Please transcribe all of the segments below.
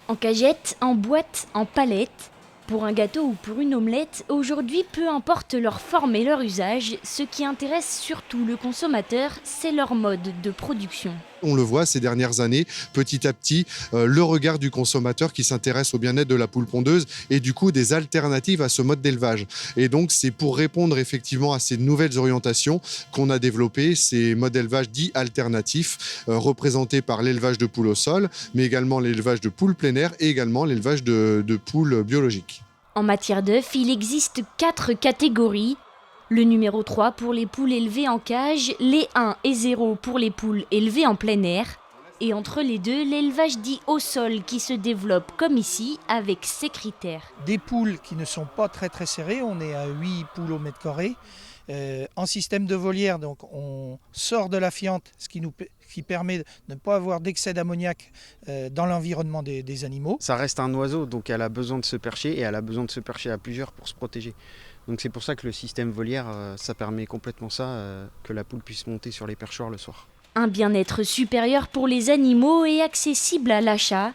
En cagette, en boîte, en palette, pour un gâteau ou pour une omelette, aujourd'hui, peu importe leur forme et leur usage, ce qui intéresse surtout le consommateur, c'est leur mode de production. On le voit ces dernières années, petit à petit, le regard du consommateur qui s'intéresse au bien-être de la poule pondeuse et du coup des alternatives à ce mode d'élevage. Et donc c'est pour répondre effectivement à ces nouvelles orientations qu'on a développé ces modes d'élevage dits alternatifs, représentés par l'élevage de poules au sol, mais également l'élevage de poules plein air et également l'élevage de poules biologiques. En matière d'œufs, il existe 4 catégories. Le numéro 3 pour les poules élevées en cage, les 1 et 0 pour les poules élevées en plein air. Et entre les deux, l'élevage dit au sol qui se développe comme ici avec ses critères. Des poules qui ne sont pas très serrées, on est à 8 poules au mètre carré. En système de volière, donc on sort de la fiente, ce qui permet de ne pas avoir d'excès d'ammoniac dans l'environnement des animaux. Ça reste un oiseau, donc elle a besoin de se percher et elle a besoin de se percher à plusieurs pour se protéger. Donc c'est pour ça que le système volière, ça permet complètement ça, que la poule puisse monter sur les perchoirs le soir. Un bien-être supérieur pour les animaux et accessible à l'achat.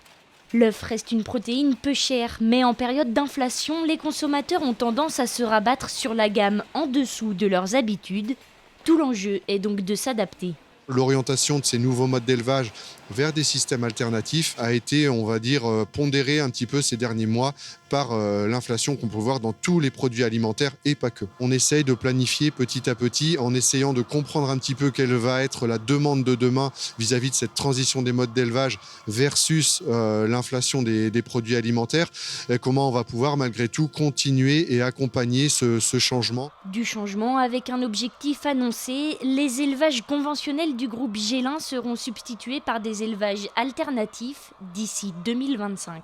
L'œuf reste une protéine peu chère, mais en période d'inflation, les consommateurs ont tendance à se rabattre sur la gamme en dessous de leurs habitudes. Tout l'enjeu est donc de s'adapter. L'orientation de ces nouveaux modes d'élevage vers des systèmes alternatifs a été, on va dire, pondérée un petit peu ces derniers mois par l'inflation qu'on peut voir dans tous les produits alimentaires et pas que. On essaye de planifier petit à petit en essayant de comprendre un petit peu quelle va être la demande de demain vis-à-vis de cette transition des modes d'élevage versus l'inflation des produits alimentaires, et comment on va pouvoir malgré tout continuer et accompagner ce changement. Du changement avec un objectif annoncé, les élevages conventionnels du groupe Gélin seront substitués par des élevages alternatifs d'ici 2025.